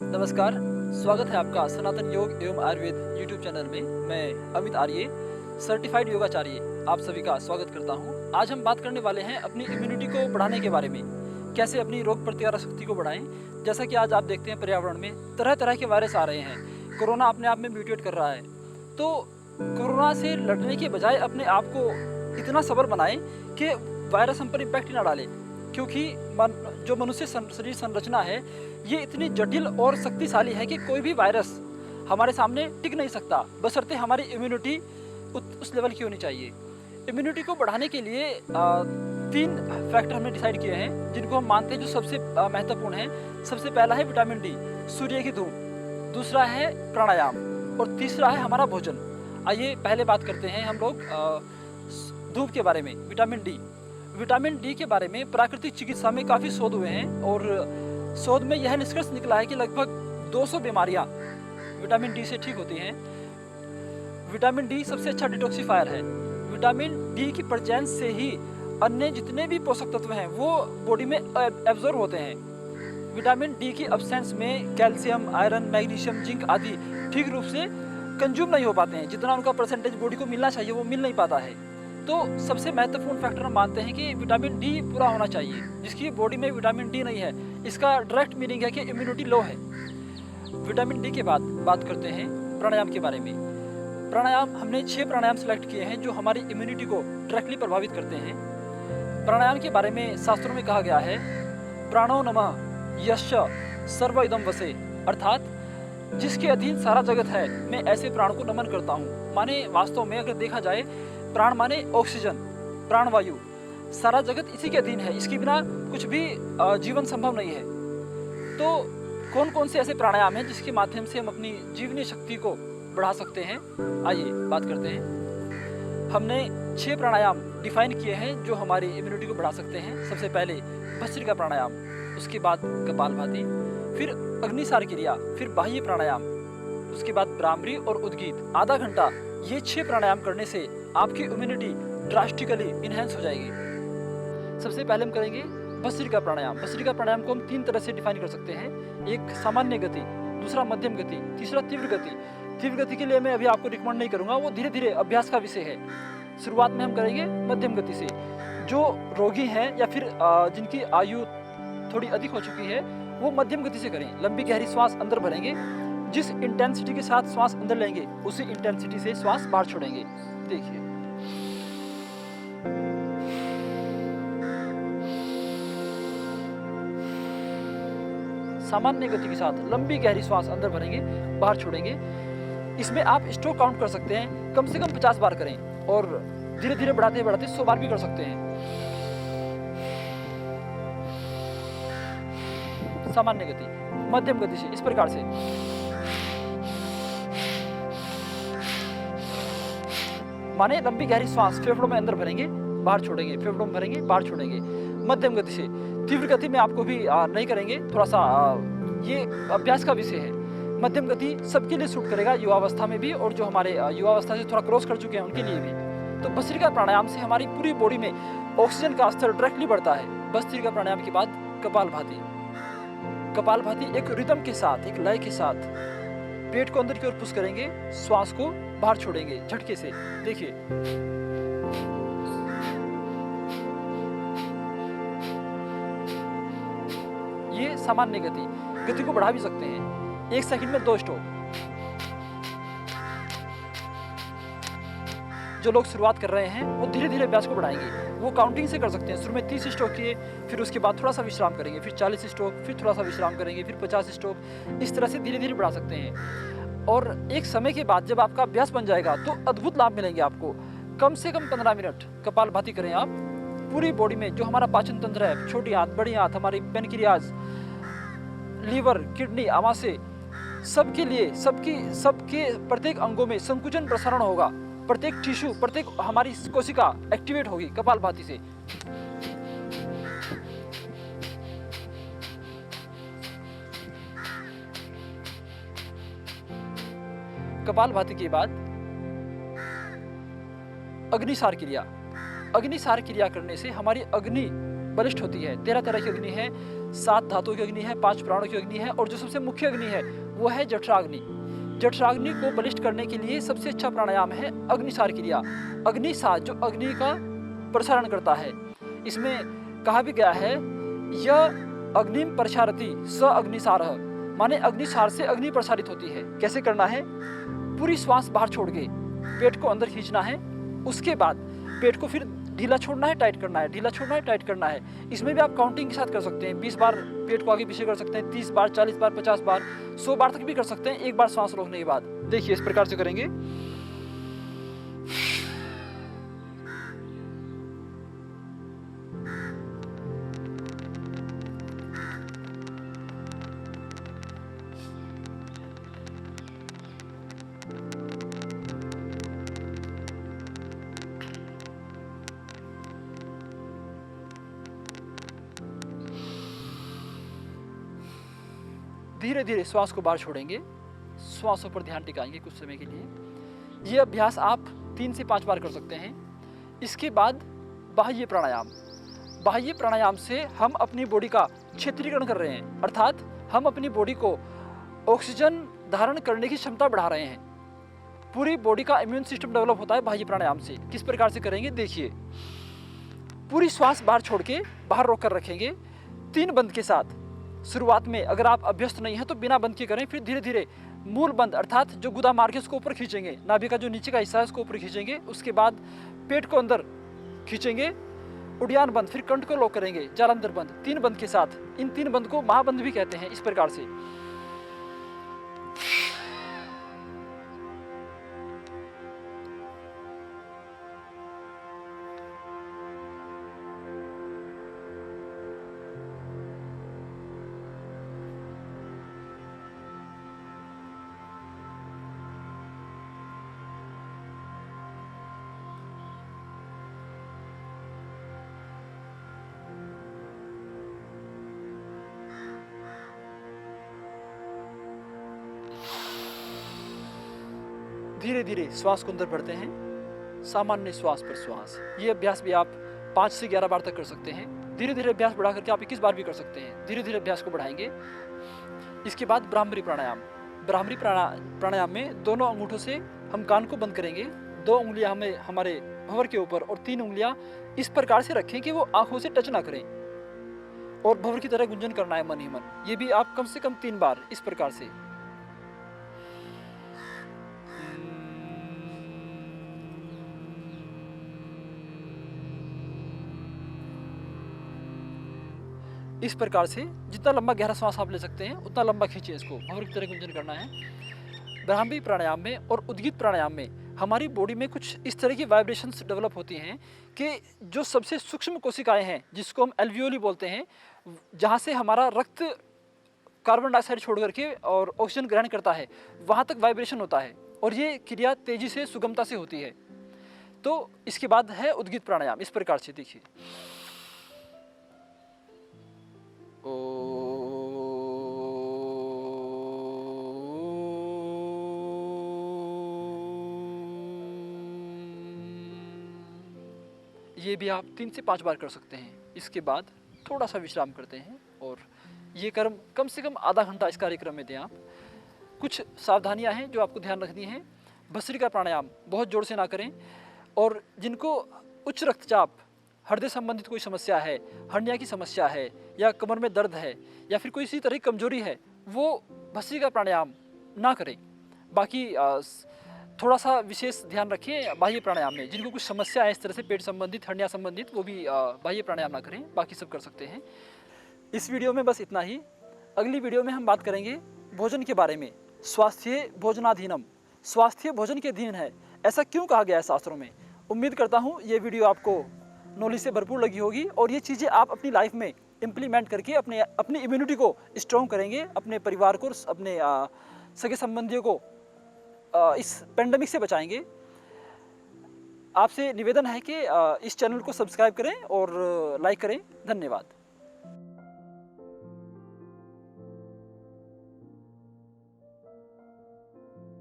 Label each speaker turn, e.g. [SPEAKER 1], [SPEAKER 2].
[SPEAKER 1] नमस्कार, स्वागत है आपका सनातन योग एवं आयुर्वेद यूट्यूब चैनल में। मैं अमित आर्य, सर्टिफाइड योगाचार्य, आप सभी का स्वागत करता हूं। आज हम बात करने वाले हैं अपनी इम्यूनिटी को बढ़ाने के बारे में। कैसे अपनी रोग प्रतिकारक शक्ति को बढ़ाएं। जैसा कि आज आप देखते हैं पर्यावरण में तरह तरह के वायरस आ रहे हैं। कोरोना अपने आप में म्यूटेट कर रहा है, तो कोरोना से लड़ने के बजाय अपने आप को इतना सबल बनाएं कि वायरस हम पर इम्पैक्ट ही ना डाले। क्योंकि जो मनुष्य शरीर संरचना है ये इतनी जटिल और शक्तिशाली है कि कोई भी वायरस हमारे सामने टिक नहीं सकता, बशर्ते हमारी इम्यूनिटी उस लेवल की होनी चाहिए। इम्यूनिटी को बढ़ाने के लिए 3 फैक्टर हमने डिसाइड किए हैं जिनको हम मानते हैं जो सबसे महत्वपूर्ण है। सबसे पहला है विटामिन डी, सूर्य की धूप, दूसरा है प्राणायाम और तीसरा है हमारा भोजन। आइए पहले बात करते हैं हम लोग धूप के बारे में। विटामिन डी के बारे में प्राकृतिक चिकित्सा में काफ़ी शोध हुए हैं और शोध में यह निष्कर्ष निकला है कि लगभग 200 बीमारियां विटामिन डी से ठीक होती हैं। विटामिन डी सबसे अच्छा डिटॉक्सिफायर है। विटामिन डी की प्रेजेंस से ही अन्य जितने भी पोषक तत्व हैं वो बॉडी में एब्जॉर्ब होते हैं। विटामिन डी की एब्सेंस में कैल्शियम, आयरन, मैग्नीशियम, जिंक आदि ठीक रूप से कंज्यूम नहीं हो पाते हैं। जितना उनका परसेंटेज बॉडी को मिलना चाहिए वो मिल नहीं पाता है। तो सबसे महत्वपूर्ण फैक्टर हम मानते हैं कि विटामिन डी पूरा होना चाहिए। जिसकी बॉडी में विटामिन डी नहीं है, इसका डायरेक्ट मीनिंग है कि इम्यूनिटी लो है। विटामिन डी के बाद बात करते हैं प्राणायाम के बारे में। प्राणायाम हमने 6 प्राणायाम सेलेक्ट किए हैं जो हमारी इम्यूनिटी को डायरेक्टली प्रभावित करते हैं। प्राणायाम के बारे में शास्त्रों में कहा गया है, प्राणो नमः यश्च सर्व इदम वसे, अर्थात जिसके अधीन सारा जगत है मैं ऐसे प्राण को नमन करता हूँ। माने वास्तव में अगर देखा जाए प्राण माने ऑक्सीजन, प्राणवायु, सारा जगत इसी के अधीन है। इसके बिना कुछ भी जीवन संभव नहीं है। तो कौन कौन से ऐसे प्राणायाम हैं जिसके माध्यम से हम अपनी जीवनीय शक्ति को बढ़ा सकते हैं, आइए बात करते हैं। हमने 6 प्राणायाम डिफाइन किए हैं जो हमारी इम्यूनिटी को बढ़ा सकते हैं। सबसे पहले भस्त्रिका प्राणायाम, उसके बाद कपालभाति, फिर अग्निसार क्रिया, फिर बाह्य प्राणायाम, उसके बाद भ्रामरी और उद्गीत। आधा घंटा ये 6 प्राणायाम करने से आपकी इम्यूनिटी ड्रास्टिकली इनहेंस हो जाएगी। सबसे पहले हम करेंगे भस्त्रिका प्राणायाम। भस्त्रिका प्राणायाम को हम 3 तरह से डिफाइन कर सकते हैं। एक सामान्य गति, दूसरा मध्यम गति, तीसरा तीव्र गति। तीव्र गति के लिए मैं अभी आपको रिकमेंड नहीं करूंगा, वो धीरे धीरे अभ्यास का विषय है। शुरुआत में हम करेंगे मध्यम गति से। जो रोगी हैं या फिर जिनकी आयु थोड़ी अधिक हो चुकी है वो मध्यम गति से करें। लंबी गहरी श्वास अंदर भरेंगे, जिस इंटेंसिटी के साथ श्वास अंदर लेंगे उसी इंटेंसिटी से श्वास बाहर छोड़ेंगे। देखिए, सामान्य गति के साथ लंबी गहरी श्वास अंदर भरेंगे, बाहर छोड़ेंगे। इसमें आप स्ट्रोक काउंट कर सकते हैं, कम से कम 50 बार करें और धीरे धीरे बढ़ाते बढ़ाते 100 बार भी कर सकते हैं। सामान्य गति, मध्यम गति से इस प्रकार से। माने लंबी गहरी श्वास फेफड़ों में अंदर भरेंगे, बाहर छोड़ेंगे, फेफड़ों में भरेंगे, बाहर छोड़ेंगे, मध्यम गति से। तीव्र गति में आपको भी नहीं करेंगे, थोड़ा सा ये अभ्यास का विषय है। मध्यम गति सबके लिए सूट करेगा, युवावस्था में भी और जो हमारे युवावस्था से थोड़ा क्रॉस कर चुके हैं उनके लिए भी। तो भस्त्रिका प्राणायाम से हमारी पूरी बॉडी में ऑक्सीजन का स्तर डायरेक्टली बढ़ता है। भस्त्रिका प्राणायाम के बाद कपालभाति। कपालभाति एक रिदम के साथ, एक लय के साथ पेट को अंदर की ओर पुश करेंगे, श्वास को बाहर छोड़ेंगे झटके से। देखिए, ये सामान्य गति को बढ़ा भी सकते हैं। 1 सेकंड में 2 स्ट्रोक। जो लोग शुरुआत कर रहे हैं वो धीरे धीरे अभ्यास को बढ़ाएंगे। वो काउंटिंग से कर सकते हैं। शुरू में 30 स्ट्रोक किए, फिर उसके बाद थोड़ा सा विश्राम करेंगे, फिर 40 स्ट्रोक, फिर थोड़ा सा विश्राम करेंगे, फिर 50 स्ट्रोक। इस तरह से धीरे धीरे बढ़ा सकते हैं। और एक समय के बाद जब आपका अभ्यास बन जाएगा तो अद्भुत लाभ मिलेंगे आपको। कम से कम 15 मिनट कपालभाति करें आप। पूरी बॉडी में जो हमारा पाचन तंत्र है, छोटी हाथ, बड़ी हाथ, हमारी पेनक्रियाज, लीवर, किडनी, आमाशय, सबके लिए सबके प्रत्येक अंगों में संकुचन प्रसारण होगा। प्रत्येक टिश्यू, प्रत्येक हमारी कोशिका एक्टिवेट होगी कपालभाति से। कपालभाति के बाद अग्निसार क्रिया। अग्निसार क्रिया करने से हमारी अग्नि बलिष्ठ होती है। 13 तरह की अग्नि है। 7 धातुओं की अग्नि है, 5 प्राणों की अग्नि है और जो सबसे मुख्य अग्नि है वो है जठराग्नि। जठराग्नि को बलिष्ठ करने के लिए सबसे अच्छा प्राणायाम है अग्निसार क्रिया। अग्निसार जो अग्नि का प्रसारण करता है, इसमें कहा भी गया है यह अग्निम प्रसारति स अग्निसारः, माने अग्निसार से अग्नि प्रसारित होती है। कैसे करना है? पूरी श्वास बाहर छोड़ के पेट को अंदर खींचना है, उसके बाद पेट को फिर ढीला छोड़ना है, टाइट करना है, ढीला छोड़ना है, टाइट करना है। इसमें भी आप काउंटिंग के साथ कर सकते हैं। 20 बार पेट को आगे पीछे कर सकते हैं, 30 बार, 40 बार, 50 बार, 100 बार तक भी कर सकते हैं एक बार सांस रोकने के बाद। देखिए इस प्रकार से करेंगे। धीरे धीरे श्वास को बाहर छोड़ेंगे, श्वासों पर ध्यान टिकाएंगे कुछ समय के लिए। ये अभ्यास आप 3 से 5 बार कर सकते हैं। इसके बाद बाह्य प्राणायाम। बाह्य प्राणायाम से हम अपनी बॉडी का क्षेत्रीकरण कर रहे हैं, अर्थात हम अपनी बॉडी को ऑक्सीजन धारण करने की क्षमता बढ़ा रहे हैं। पूरी बॉडी का इम्यून सिस्टम डेवलप होता है बाह्य प्राणायाम से। किस प्रकार से करेंगे देखिए। पूरी श्वास बाहर छोड़ के बाहर रोक कर रखेंगे 3 बंद के साथ। शुरुआत में अगर आप अभ्यस्त नहीं हैं तो बिना बंद के करें, फिर धीरे धीरे मूल बंद अर्थात जो गुदा मार्ग है उसको ऊपर खींचेंगे, नाभि का जो नीचे का हिस्सा है उसको ऊपर खींचेंगे, उसके बाद पेट को अंदर खींचेंगे, उड़ियान बंद, फिर कंठ को लॉक करेंगे, जालंधर बंद, 3 बंद के साथ। इन 3 बंद को महाबंद भी कहते हैं। इस प्रकार से धीरे धीरे श्वास को अंदर भरते हैं, सामान्य श्वास पर श्वास। ये अभ्यास भी आप 5 से 11 बार तक कर सकते हैं। धीरे धीरे अभ्यास बढ़ा करके आप 21 बार भी कर सकते हैं। धीरे धीरे अभ्यास को बढ़ाएंगे। इसके बाद ब्राह्मरी प्राणायाम। ब्राह्मरी प्राणायाम में दोनों अंगूठों से हम कान को बंद करेंगे, 2 उंगलियां हमें हमारे भंवर के ऊपर और 3 उंगलियां इस प्रकार से रखें कि वो आंखों से टच ना करें, और भंवर की तरह गुंजन करना है मन ही मन। ये भी आप कम से कम 3 बार इस प्रकार से। इस प्रकार से जितना लंबा गहरा श्वास आप ले सकते हैं उतना लंबा खींचिए इसको, भंवर की तरह गुंजन करना है। ब्राह्मी प्राणायाम में और उद्गीत प्राणायाम में हमारी बॉडी में कुछ इस तरह की वाइब्रेशंस डेवलप होती हैं कि जो सबसे सूक्ष्म कोशिकाएं हैं, जिसको हम एल्वियोली बोलते हैं, जहाँ से हमारा रक्त कार्बन डाइऑक्साइड छोड़ करके और ऑक्सीजन ग्रहण करता है, वहाँ तक वाइब्रेशन होता है और ये क्रिया तेजी से सुगमता से होती है। तो इसके बाद है उद्गीत प्राणायाम। इस प्रकार से देखिए। ये भी आप 3 से 5 बार कर सकते हैं। इसके बाद थोड़ा सा विश्राम करते हैं और ये कर्म कम से कम आधा घंटा इस कार्यक्रम में दें आप। कुछ सावधानियां हैं जो आपको ध्यान रखनी है। भस्त्रिका प्राणायाम बहुत जोर से ना करें, और जिनको उच्च रक्तचाप, हृदय संबंधित कोई समस्या है, हर्निया की समस्या है, या कमर में दर्द है, या फिर कोई इसी तरह की कमजोरी है, वो भस्त्रिका प्राणायाम ना करें। बाकी थोड़ा सा विशेष ध्यान रखें बाह्य प्राणायाम में। जिनको कुछ समस्या है इस तरह से पेट संबंधित, हर्निया संबंधित, वो भी बाह्य प्राणायाम ना करें, बाकी सब कर सकते हैं। इस वीडियो में बस इतना ही। अगली वीडियो में हम बात करेंगे भोजन के बारे में। स्वास्थ्य भोजनाधीनम, स्वास्थ्य भोजन के अधीन है, ऐसा क्यों कहा गया है शास्त्रों में। उम्मीद करता हूँ ये वीडियो आपको नॉलेज से भरपूर लगी होगी और ये चीज़ें आप अपनी लाइफ में इम्प्लीमेंट करके अपनी इम्यूनिटी को स्ट्रॉन्ग करेंगे, अपने परिवार को, अपने सगे संबंधियों को इस पेंडेमिक से बचाएंगे। आपसे निवेदन है कि इस चैनल को सब्सक्राइब करें और लाइक करें। धन्यवाद।